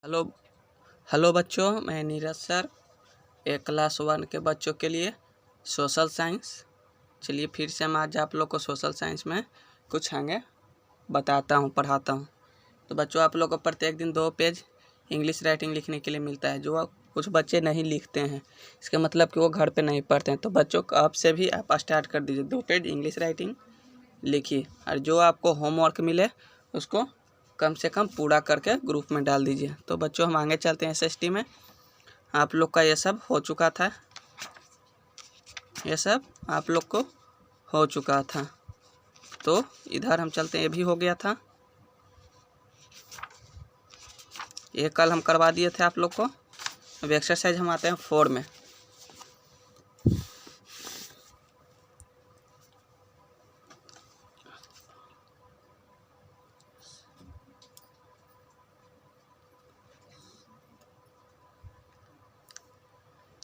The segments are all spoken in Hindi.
हेलो हेलो बच्चों, मैं नीरज सर। एक क्लास 1 के बच्चों के लिए सोशल साइंस। चलिए फिर से हम आज आप लोग को सोशल साइंस में कुछ आगे बताता हूँ, पढ़ाता हूँ। तो बच्चों, आप लोग को प्रत्येक दिन 2 पेज इंग्लिश राइटिंग लिखने के लिए मिलता है, जो कुछ बच्चे नहीं लिखते हैं। इसका मतलब कि वो घर पे नहीं पढ़ते हैं। तो बच्चों को अब से भी आप स्टार्ट कर दीजिए, 2 पेज इंग्लिश राइटिंग लिखिए, और जो आपको होमवर्क मिले उसको कम से कम पूरा करके ग्रुप में डाल दीजिए। तो बच्चों, हम आगे चलते हैं एसएसटी में। आप लोग का ये सब हो चुका था, ये सब आप लोग को हो चुका था। तो इधर हम चलते हैं, ये भी हो गया था, ये कल हम करवा दिए थे आप लोग को। अब एक्सरसाइज हम आते हैं 4 में।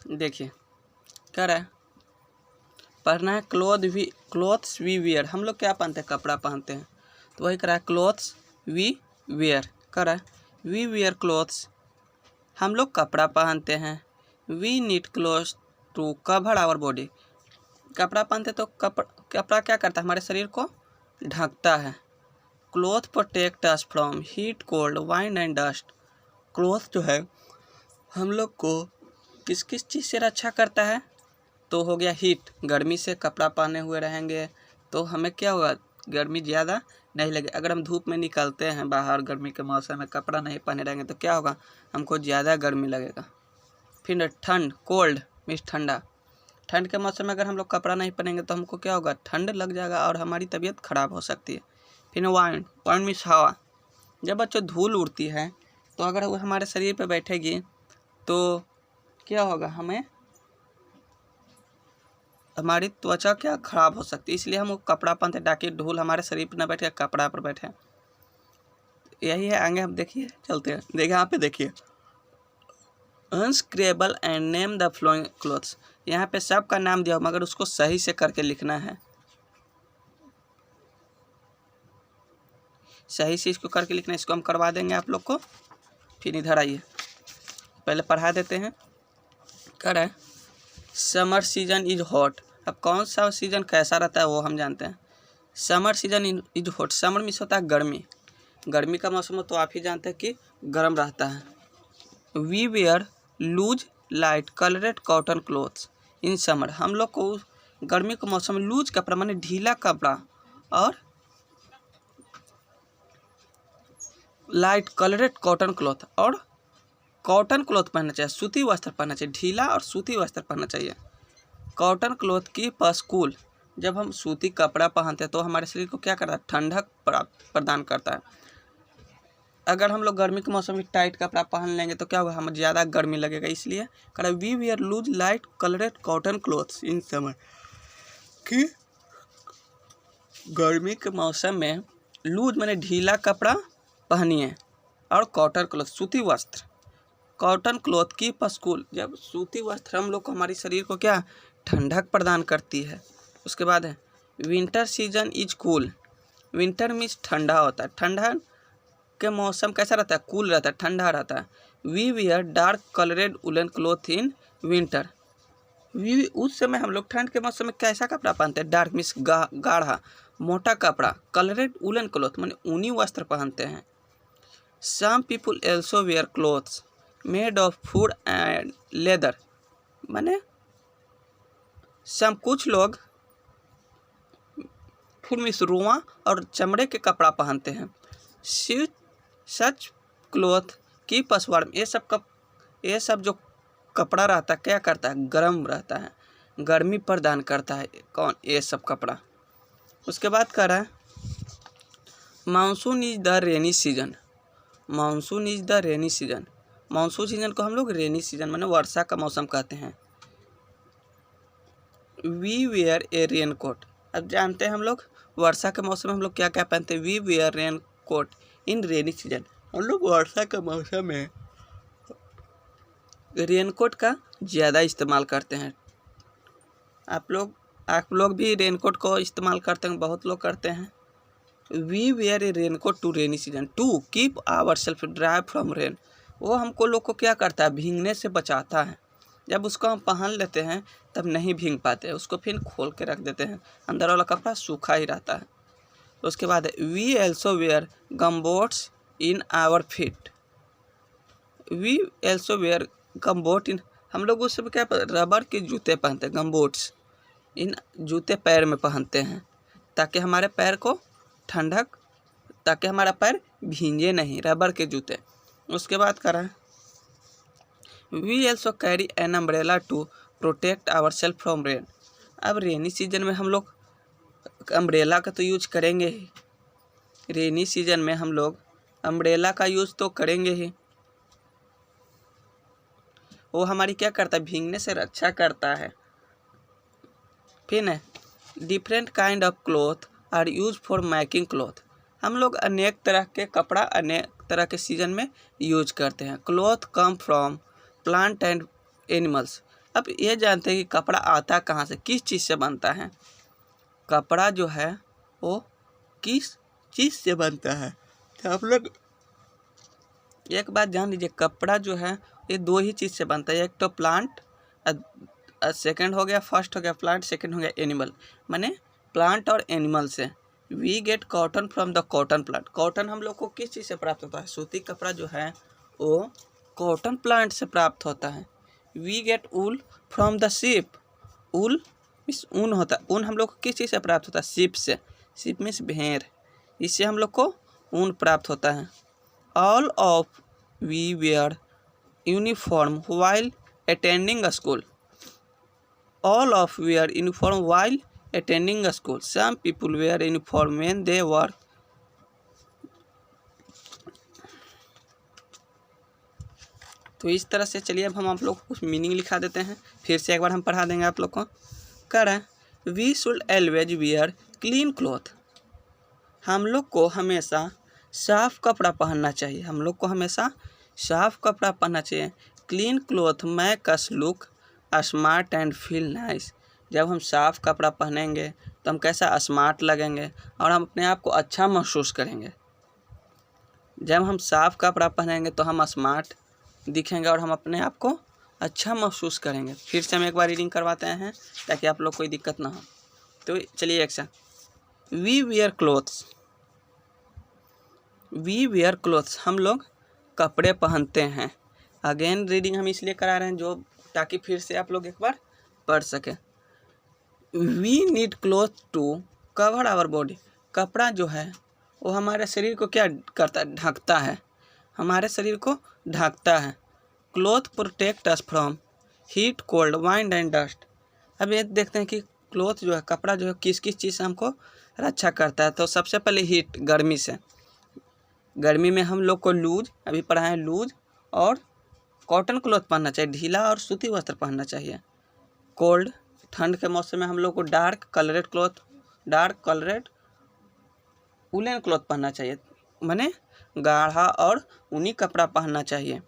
देखिए क्या रहा है, पढ़ना है क्लोथ्स वी वियर। हम लोग क्या पहनते हैं? कपड़ा पहनते हैं। तो वही करा है, क्लोथ्स वी वियर करा है। वी वियर क्लोथ्स, हम लोग कपड़ा पहनते हैं। We need clothes to cover our body, कपड़ा पहनते तो कपड़ा क्या करता है? हमारे शरीर को ढकता है। Cloth protect us from heat, cold, wind and dust. Cloth जो है हम लोग को किस किस चीज़ से रक्षा करता है? तो हो गया हीट, गर्मी से कपड़ा पहने हुए रहेंगे तो हमें क्या होगा? गर्मी ज़्यादा नहीं लगे। अगर हम धूप में निकलते हैं बाहर गर्मी के मौसम में, कपड़ा नहीं पहने रहेंगे तो क्या होगा? हमको ज़्यादा गर्मी लगेगा। फिर ठंड, कोल्ड मीन्स ठंडा। ठंड के मौसम में अगर हम लोग कपड़ा नहीं पहनेंगे तो हमको क्या होगा? ठंड लग जाएगा और हमारी तबीयत खराब हो सकती है। फिर वाइंड, वाइंड मीन्स हवा। जब बच्चों धूल उड़ती है तो अगर वो हमारे शरीर पे बैठेगी तो क्या होगा? हमारी त्वचा क्या खराब हो सकती है। इसलिए हम वो कपड़ा पहनते ताकि धूल हमारे शरीर पर न बैठे, कपड़ा पर बैठे। यही है। आगे हम देखिए, चलते हैं। देखिए यहाँ पे, देखिए unscramble and name the following clothes. यहाँ पे सबका नाम दिया मगर उसको सही से करके लिखना है, सही से इसको करके लिखना है। इसको हम करवा देंगे आप लोग को। फिर इधर आइए, पहले पढ़ा देते हैं। कर है, समर सीजन इज हॉट। अब कौन सा सीजन कैसा रहता है वो हम जानते हैं। Summer season is hot, summer means होता है गर्मी। गर्मी का मौसम हो तो आप ही जानते हैं कि गर्म रहता है। We wear loose light coloured cotton clothes in summer. हम लोग को गर्मी के मौसम में लूज कपड़ा माने ढीला कपड़ा और लाइट कलरेड कॉटन क्लॉथ और कॉटन क्लॉथ पहनना चाहिए, सूती वस्त्र पहनना चाहिए। ढीला और सूती वस्त्र पहनना चाहिए। कॉटन क्लॉथ की पस्कूल, जब हम सूती कपड़ा पहनते हैं तो हमारे शरीर को क्या करता है? ठंडक प्रदान करता है। अगर हम लोग गर्मी के मौसम में टाइट कपड़ा पहन लेंगे तो क्या होगा? हमें ज़्यादा गर्मी लगेगा। इसलिए कह we wear loose light coloured cotton clothes in summer, कि गर्मी के मौसम में लूज माने ढीला कपड़ा पहनिए और कॉटन क्लॉथ सूती वस्त्र। कॉटन क्लॉथ की पस्कूल, जब सूती वस्त्र हम लोग को हमारे शरीर को क्या ठंडक प्रदान करती है। उसके बाद है winter season is cool. Winter means ठंडा होता है। ठंडा के मौसम कैसा रहता है? कूल रहता है, ठंडा रहता है। We wear dark coloured woollen cloth in winter. उस समय हम लोग ठंड के मौसम में कैसा कपड़ा पहनते हैं? डार्क मीन्स गाढ़ा मोटा कपड़ा। कलरेड वुलन क्लॉथ माने ऊनी वस्त्र पहनते हैं। Some people also wear clothes made of food and leather, माने कुछ लोग फूड मीन्स रुआ और चमड़े के कपड़ा पहनते हैं। सच क्लोथ की पसवार्म, ये सब जो कपड़ा रहता है क्या करता है? गर्म रहता है, गर्मी प्रदान करता है। कौन? ये सब कपड़ा। उसके बाद कह रहा है monsoon is the rainy season. Monsoon is the rainy season. Monsoon season को हम लोग रेनी सीजन माने वर्षा का मौसम कहते हैं। We wear a raincoat. अब जानते हैं हम लोग वर्षा के मौसम में हम लोग क्या क्या पहनते हैं? We wear raincoat in rainy season. हम लोग वर्षा के मौसम में रेनकोट का ज़्यादा इस्तेमाल करते हैं। आप लोग भी रेनकोट को इस्तेमाल करते हैं, बहुत लोग करते हैं। We wear a raincoat to rainy season to keep our self dry from rain. वो हमको लोग को क्या करता है, भीगने से बचाता है। जब उसको हम पहन लेते हैं तब नहीं भीग पाते, उसको फिर खोल के रख देते हैं, अंदर वाला कपड़ा सूखा ही रहता है। उसके बाद we also wear gumboots in our feet. We also wear gumboot in, हम लोग उस सब क्या रबर के जूते पहनते हैं, गमबोट्स इन जूते पैर में पहनते हैं ताकि हमारे पैर को ठंडक, ताकि हमारा पैर भींगे नहीं, रबर के जूते। उसके बाद करा we also carry an umbrella to protect our self from rain. अब रेनी सीजन में हम लोग अम्ब्रेला का तो यूज करेंगे ही, रेनी सीजन में हम लोग अम्ब्रेला का यूज तो करेंगे ही। वो हमारी क्या करता है, भीगने से रक्षा करता है। फिर है different kind of cloth are use for making cloth. हम लोग अनेक तरह के कपड़ा अनेक तरह के सीजन में यूज करते हैं। Cloth come from plant and animals. अब ये जानते हैं कि कपड़ा आता कहाँ से, किस चीज़ से बनता है। कपड़ा जो है वो किस चीज़ से बनता है, तो आप लोग एक बात जान लीजिए, कपड़ा जो है ये दो ही चीज़ से बनता है। एक तो प्लांट, सेकंड हो गया, फर्स्ट हो गया प्लांट, सेकंड हो गया एनिमल, माने प्लांट और एनिमल से। We get cotton from the cotton plant. Cotton हम लोग को किस चीज़ से प्राप्त होता है, सूती कपड़ा जो है वो कॉटन प्लांट से प्राप्त होता है। We get wool from the sheep. Wool means ऊन होता है, ऊन हम लोग को किस चीज़ से प्राप्त होता है, शिप से। शिप मीन्स भेड़, इससे हम लोग को ऊन प्राप्त होता है। All of we wear uniform while attending a school. All of wear uniform while attending a school. Some people wear uniform when they work. तो इस तरह से चलिए अब हम आप लोग को कुछ मीनिंग लिखा देते हैं, फिर से एक बार हम पढ़ा देंगे आप लोग को। करें we should always wear clean cloth. हम लोग को हमेशा साफ कपड़ा पहनना चाहिए, हम लोग को हमेशा साफ कपड़ा पहनना चाहिए। Clean cloth make us look smart and feel nice. जब हम साफ़ कपड़ा पहनेंगे तो हम कैसा स्मार्ट लगेंगे और हम अपने आप को अच्छा महसूस करेंगे। जब हम साफ़ कपड़ा पहनेंगे तो हम स्मार्ट दिखेंगे और हम अपने आप को अच्छा महसूस करेंगे। फिर से हम एक बार रीडिंग करवाते हैं ताकि आप लोग कोई दिक्कत ना हो। तो चलिए action. We wear clothes. We wear clothes, हम लोग कपड़े पहनते हैं। अगेन रीडिंग हम इसलिए करा रहे हैं जो ताकि फिर से आप लोग एक बार पढ़ सकें। We need cloth to cover our body. कपड़ा जो है वो हमारे शरीर को क्या करता है, ढकता है, हमारे शरीर को ढकता है। Cloth protect us from heat, cold, wind and dust. अब ये देखते हैं कि क्लॉथ जो है, कपड़ा जो है किस किस चीज़ से हमको रक्षा करता है। तो सबसे पहले हीट, गर्मी से। गर्मी में हम लोग को लूज, अभी पढ़ा है लूज और कॉटन क्लॉथ पहनना चाहिए, ढीला और सूती वस्त्र पहनना चाहिए। कोल्ड, ठंड के मौसम में हम लोग को dark coloured cloth, dark coloured woollen cloth पहनना चाहिए, माने गाढ़ा और ऊनी कपड़ा पहनना चाहिए।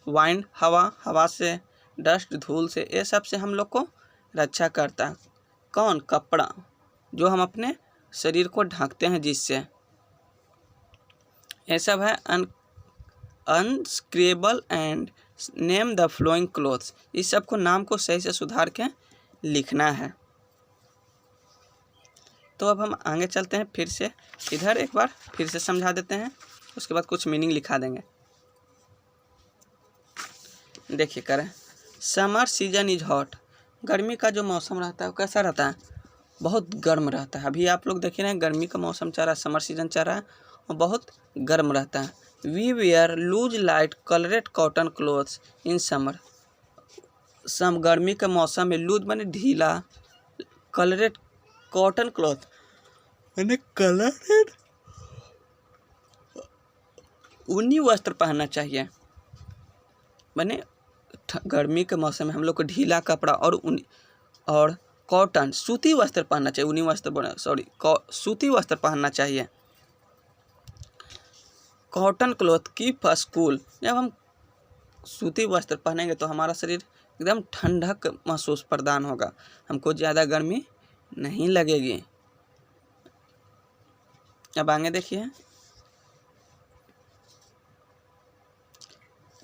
वाइंड, हवा, हवा से, डस्ट, धूल से, ये सब से हम लोग को रक्षा करता है। कौन, कपड़ा जो हम अपने शरीर को ढकते हैं जिससे। ये सब है unscramble and name the following clothes. इस सब को नाम को सही से सुधार के लिखना है। तो अब हम आगे चलते हैं, फिर से इधर एक बार फिर से समझा देते हैं, उसके बाद कुछ मीनिंग लिखा देंगे। देखिए करें, समर सीजन इज हॉट। गर्मी का जो मौसम रहता है वो कैसा रहता है, बहुत गर्म रहता है। अभी आप लोग देखिए ना, गर्मी का मौसम चल रहा है, समर सीजन चल रहा है और बहुत गर्म रहता है। We wear loose light coloured cotton clothes in summer. गर्मी के मौसम में लूज माने ढीला, कलरेड कॉटन क्लॉथ माने कलरेड ऊनी वस्त्र पहनना चाहिए। माने गर्मी के मौसम में हम लोग को ढीला कपड़ा और ऊनी और कॉटन सूती वस्त्र पहनना चाहिए। ऊनी वस्त्र सूती वस्त्र पहनना चाहिए। Cotton cloth keep us cool. जब हम सूती वस्त्र पहनेंगे तो हमारा शरीर एकदम ठंडक महसूस प्रदान होगा, हमको ज़्यादा गर्मी नहीं लगेगी। अब आगे देखिए,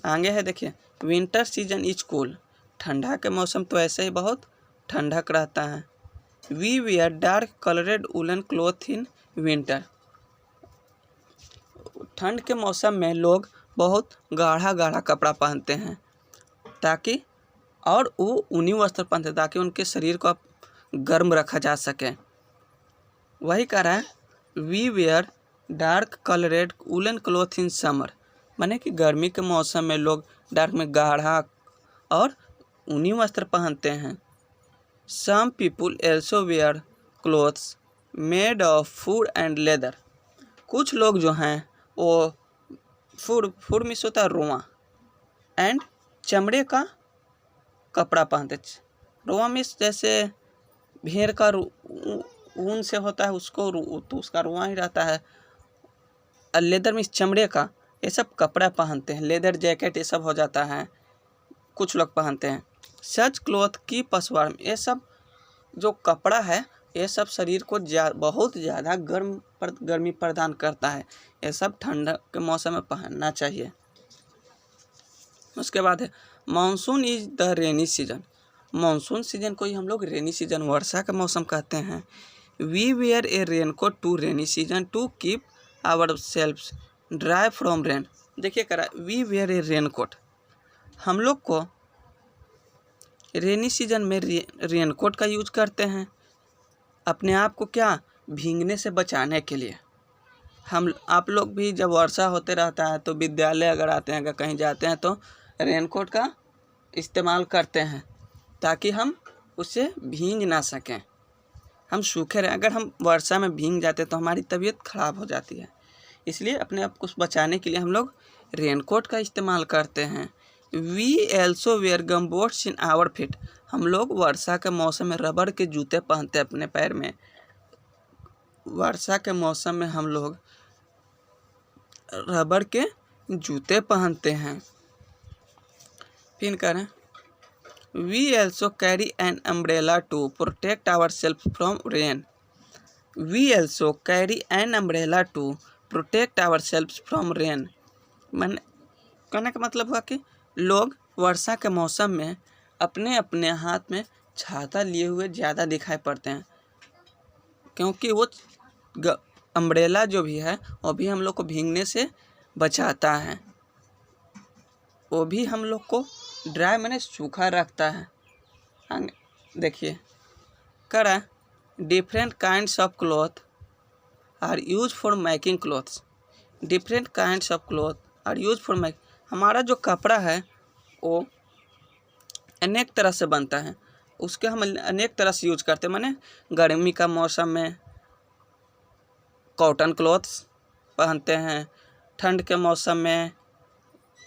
आगे है देखिए, विंटर सीजन इज कूल, ठंडा के मौसम तो ऐसे ही बहुत ठंडक रहता है। We wear dark coloured woollen cloth in winter, ठंड के मौसम में लोग बहुत गाढ़ा गाढ़ा कपड़ा पहनते हैं ताकि, और वो ऊनी वस्त्र पहनते ताकि उनके शरीर को गर्म रखा जा सके। वही कह रहा है, we wear dark coloured woollen cloth in summer, माने कि गर्मी के मौसम में लोग डार्क में गाढ़ा और ऊनी वस्त्र पहनते हैं। Some people also wear clothes made of food and leather, कुछ लोग जो हैं वो फूड मिस होता है रोआ, एंड चमड़े का कपड़ा पहनते। रोआ मिस जैसे भेड़ का ऊन से होता है उसको, तो उसका रोआ ही रहता है। लेदर मिस चमड़े का, ये सब कपड़ा पहनते हैं। लेदर जैकेट ये सब हो जाता है, कुछ लोग पहनते हैं। सच क्लॉथ की पसवार, ये सब जो कपड़ा है ये सब शरीर को बहुत ज़्यादा गर्मी प्रदान करता है। ये सब ठंड के मौसम में पहनना चाहिए। उसके बाद है monsoon is the rainy season, monsoon season को ही हम लोग रेनी सीजन, वर्षा का मौसम कहते हैं। We wear a raincoat to rainy season to keep our selfs dry from rain. देखिए करा, वी वेयर ए रेनकोट, हम लोग को रेनी सीजन में रेनकोट का यूज करते हैं अपने आप को क्या, भीगने से बचाने के लिए। आप लोग भी जब वर्षा होते रहता है तो विद्यालय अगर आते हैं, अगर कहीं जाते हैं तो रेनकोट का इस्तेमाल करते हैं ताकि हम उससे भीग ना सकें, हम सूखे रहें। अगर हम वर्षा में भीग जाते हैं तो हमारी तबीयत खराब हो जाती है, इसलिए अपने आप को बचाने के लिए हम लोग रेनकोट का इस्तेमाल करते हैं। We also wear gumboots in our feet, हम लोग वर्षा के मौसम में रबड़ के जूते पहनते हैं अपने पैर में। वर्षा के मौसम में हम लोग रबड़ के जूते पहनते हैं। फिर करें, we also carry an umbrella to protect our self from rain, we also carry an umbrella to protect our self from rain. मैंने कहने का मतलब हुआ कि लोग वर्षा के मौसम में अपने अपने हाथ में छाता लिए हुए ज़्यादा दिखाई पड़ते हैं, क्योंकि वो अम्ब्रेला जो भी है वो भी हम लोग को भीगने से बचाता है, वो भी हम लोग को ड्राई माने सूखा रखता है। देखिए करा, different kinds of cloth are use for making clothes, different kinds of cloth are use for making, हमारा जो कपड़ा है वो अनेक तरह से बनता है, उसके हम अनेक तरह से यूज करते हैं। माने गर्मी का मौसम में कॉटन क्लॉथ्स पहनते हैं, ठंड के मौसम में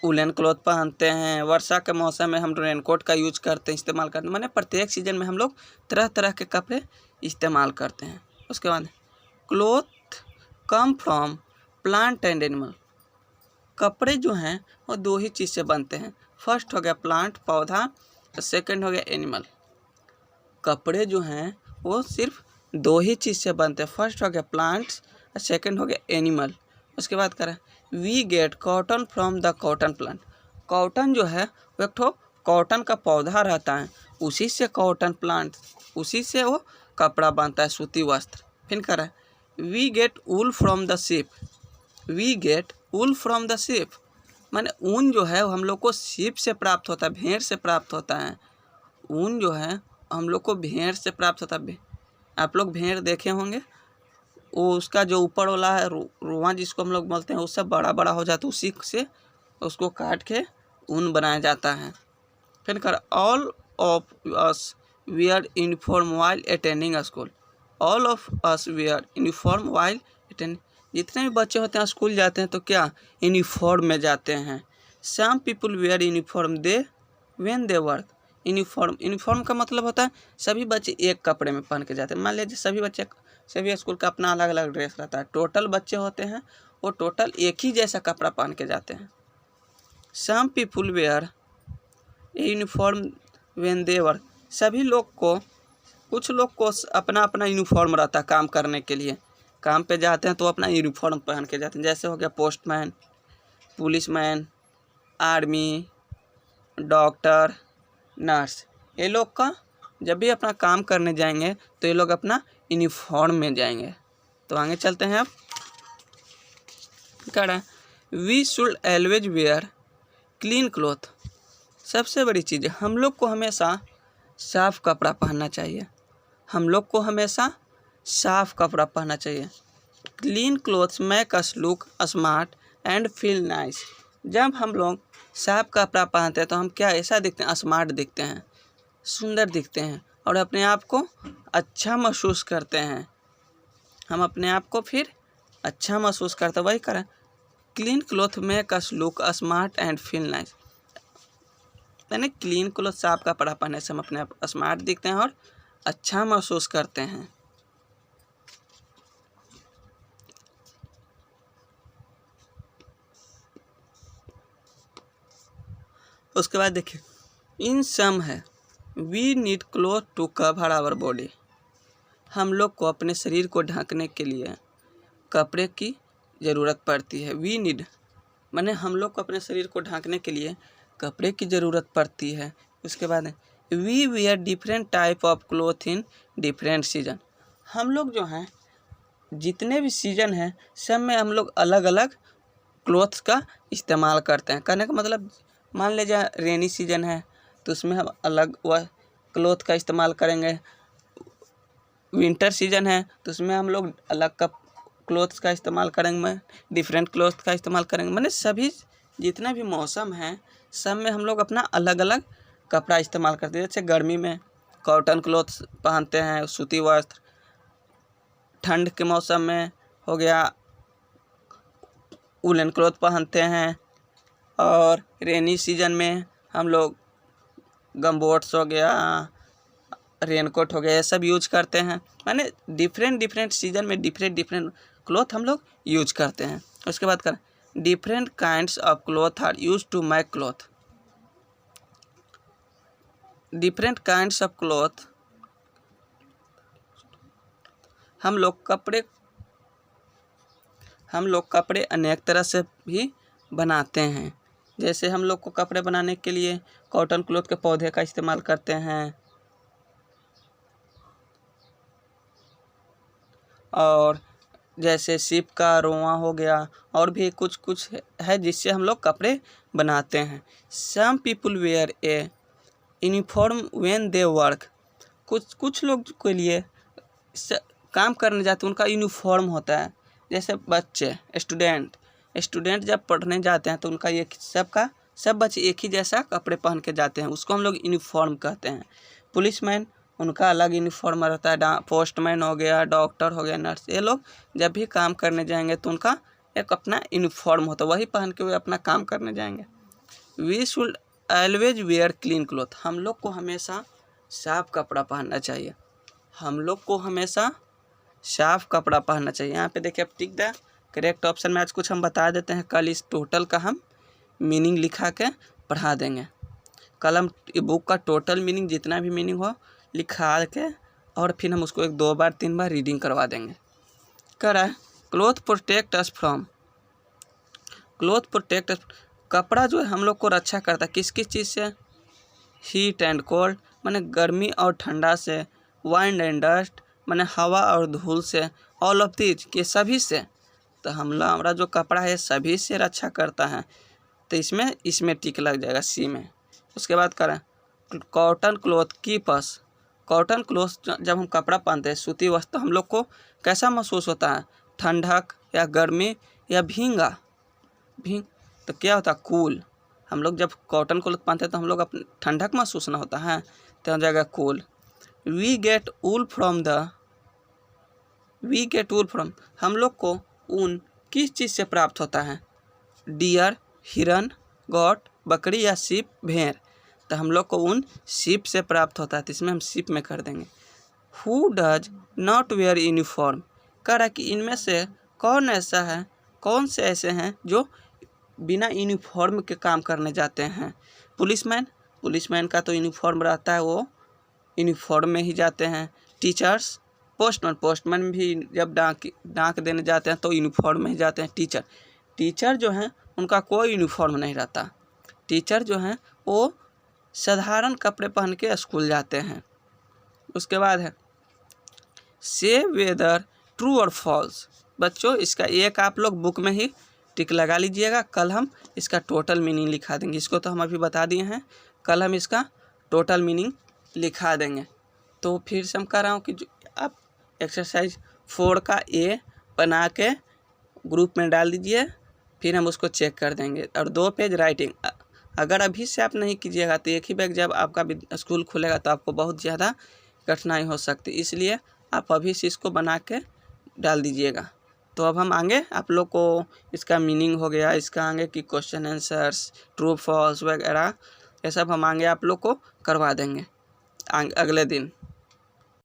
वुलन क्लॉथ पहनते हैं, वर्षा के मौसम में हम रेनकोट का यूज करते हैं, इस्तेमाल करते हैं। माने प्रत्येक सीजन में हम लोग तरह तरह के कपड़े इस्तेमाल करते हैं। उसके बाद cloth come from plant and animal, कपड़े जो हैं वो दो ही चीज़ से बनते हैं, फर्स्ट हो गया प्लांट पौधा, सेकंड हो गया एनिमल। कपड़े जो हैं वो सिर्फ दो ही चीज़ से बनते हैं, फर्स्ट हो गया प्लांट्स, सेकंड हो गया एनिमल। उसके बाद करें, we get cotton from the cotton plant, cotton जो है वो एक ठो कॉटन का पौधा रहता है, उसी से कॉटन प्लांट, उसी से वो कपड़ा बनता है, सूती वस्त्र। फिर करें, we get wool from the sheep, we get wool from the sheep, माने ऊन जो है वो हम लोग को शीप से प्राप्त होता है, भेड़ से प्राप्त होता है। ऊन जो है हम लोग को भेड़ से प्राप्त होता है। आप लोग भेड़ देखे होंगे, वो उसका जो ऊपर वाला है रुआ जिसको हम लोग बोलते हैं, वो सब बड़ा बड़ा हो जाता है, उसी से उसको काट के ऊन बनाया जाता है। फिर कर, all of us where uniform while attending school, all of us where uniform while attending, जितने भी बच्चे होते हैं स्कूल जाते हैं तो क्या यूनिफॉर्म में जाते हैं। Some people wear uniform they when they work, uniform का मतलब होता है सभी बच्चे एक कपड़े में पहन के जाते हैं। मान लीजिए सभी स्कूल का अपना अलग अलग ड्रेस रहता है, टोटल बच्चे होते हैं वो टोटल एक ही जैसा कपड़ा पहन के जाते हैं। Some people wear uniform when they work, सभी लोग को, कुछ लोग को अपना अपना यूनिफॉर्म रहता है काम करने के लिए, काम पे जाते हैं तो अपना यूनिफॉर्म पहन के जाते हैं। जैसे हो गया postman, policeman, army, doctor, nurse, ये लोग का जब भी अपना काम करने जाएंगे तो ये लोग अपना यूनिफॉर्म में जाएंगे। तो आगे चलते हैं। अब क्या रहा है, we should always wear clean cloth. सबसे बड़ी चीज़ है, हम लोग को हमेशा साफ कपड़ा पहनना चाहिए। हम लोग को हमेशा साफ कपड़ा पहनना चाहिए। Clean clothes make us look smart and feel nice. जब हम लोग साफ कपड़ा पहनते हैं तो हम क्या ऐसा दिखते हैं, स्मार्ट दिखते हैं, सुंदर दिखते हैं और अपने आप को अच्छा महसूस करते हैं। हम अपने आप को फिर अच्छा महसूस करते हैं। वही करें, clean cloth make us look smart and feel nice. यानी क्लीन क्लॉथ, साफ कपड़ा पहनने से हम अपने आप स्मार्ट दिखते हैं और अच्छा महसूस करते हैं। उसके बाद देखिए, इन सम है, we need cloth to cover our body. हम लोग को अपने शरीर को ढकने के लिए कपड़े की ज़रूरत पड़ती है। वी नीड माने हम लोग को अपने शरीर को ढकने के लिए कपड़े की ज़रूरत पड़ती है। उसके बाद we wear different type of cloth in different season. हम लोग जो हैं, जितने भी सीजन हैं सब में हम लोग अलग अलग क्लॉथ्स का इस्तेमाल करते हैं। कहने का मतलब, मान लीजिए रेनी सीजन है तो उसमें हम अलग वह क्लॉथ का इस्तेमाल करेंगे। विंटर सीजन है तो उसमें हम लोग अलग का क्लॉथ्स का इस्तेमाल करेंगे, डिफरेंट क्लॉथ का इस्तेमाल करेंगे। मैंने सभी जितना भी मौसम है सब में हम लोग अपना अलग अलग कपड़ा इस्तेमाल करते हैं। जैसे गर्मी में कॉटन क्लॉथ्स पहनते हैं, सूती वस्त्र। ठंड के मौसम में हो गया वुलन क्लॉथ पहनते हैं। और रेनी सीजन में हम लोग गमबोट्स हो गया, रेनकोट हो गया, ये सब यूज करते हैं। माने डिफरेंट डिफरेंट सीजन में डिफरेंट डिफरेंट क्लॉथ हम लोग यूज करते हैं। उसके बाद कर, different kinds of cloth are use to make cloth. Different kinds of cloth, हम लोग कपड़े अनेक तरह से भी बनाते हैं। जैसे हम लोग को कपड़े बनाने के लिए कॉटन क्लॉथ के पौधे का इस्तेमाल करते हैं, और जैसे शिप का रोआं हो गया, और भी कुछ कुछ है जिससे हम लोग कपड़े बनाते हैं। Some people wear a uniform when they work. कुछ लोग के लिए काम करने जाते हैं उनका यूनिफॉर्म होता है। जैसे बच्चे, स्टूडेंट जब पढ़ने जाते हैं तो उनका ये सब बच्चे एक ही जैसा कपड़े पहन के जाते हैं, उसको हम लोग यूनिफॉर्म कहते हैं। पुलिसमैन, उनका अलग यूनिफॉर्म रहता है। पोस्टमैन हो गया, डॉक्टर हो गया, नर्स, ये लोग जब भी काम करने जाएंगे तो उनका एक अपना यूनिफॉर्म होता है, वही पहन के वे अपना काम करने जाएंगे। We should always wear clean cloth. हम लोग को हमेशा साफ कपड़ा पहनना चाहिए। हम लोग को हमेशा साफ कपड़ा पहनना चाहिए। यहाँ पे देखिए, अब टिक द करेक्ट ऑप्शन में आज कुछ हम बता देते हैं। कल इस टोटल का हम मीनिंग लिखा के पढ़ा देंगे। कल हम बुक का टोटल मीनिंग, जितना भी मीनिंग हो, लिखा के और फिर हम उसको 1-2 बार 3 बार रीडिंग करवा देंगे। कह रहा है, cloth protect us from. Cloth protect us, कपड़ा जो है हम लोग को रक्षा करता है किस किस चीज़ से? हीट एंड कोल्ड, माने गर्मी और ठंडा से। वाइंड एंड डस्ट, माने हवा और धूल से। ऑल ऑफ दीज, के सभी से। तो हमारा जो कपड़ा है सभी से रक्षा करता है। तो इसमें टिक लग जाएगा, सी में। उसके बाद करें, cotton cloth keep us. Cotton cloth जब हम कपड़ा पहनते हैं, सूती वस्त्र, हम लोग को कैसा महसूस होता है? ठंडक या गर्मी या भींग तो क्या होता है? कूल। हम लोग जब कॉटन क्लॉथ पहनते हैं तो हम लोग अपने ठंडक महसूस ना होता है, तो हो जाएगा cool. We get wool from, हम लोग को ऊन किस चीज़ से प्राप्त होता है? डियर, हिरन, गॉट, बकरी या सीप, भेड़। तो हम लोग को ऊन सीप से प्राप्त होता है, तो इसमें हम सीप में कर देंगे। Who does not where uniform, कह रहा है कि इनमें से कौन से ऐसे हैं जो बिना यूनिफॉर्म के काम करने जाते हैं? पुलिसमैन का तो यूनिफॉर्म रहता है, वो यूनिफॉर्म में ही जाते हैं। टीचर्स, पोस्टमैन भी जब डाक देने जाते हैं तो यूनिफॉर्म में ही जाते हैं। टीचर जो हैं उनका कोई यूनिफॉर्म नहीं रहता। टीचर जो हैं वो साधारण कपड़े पहन के स्कूल जाते हैं। उसके बाद है से वेदर ट्रू और फॉल्स। बच्चों इसका एक आप लोग बुक में ही टिक लगा लीजिएगा, कल हम इसका टोटल मीनिंग लिखा देंगे। इसको तो हम अभी बता दिए हैं, कल हम इसका टोटल मीनिंग लिखा देंगे। तो फिर से हम कह रहा हूँ कि आप एक्सरसाइज 4 का ए बना के ग्रुप में डाल दीजिए, फिर हम उसको चेक कर देंगे। और 2 पेज राइटिंग अगर अभी से आप नहीं कीजिएगा तो एक ही बैग जब आपका स्कूल खुलेगा तो आपको बहुत ज़्यादा कठिनाई हो सकती है, इसलिए आप अभी से इसको बना के डाल दीजिएगा। तो अब हम आगे आप लोग को इसका मीनिंग हो गया, इसका आगे की क्वेश्चन आंसर्स, ट्रू फॉल्स वगैरह ये सब हम आगे आप लोग को करवा देंगे अगले दिन।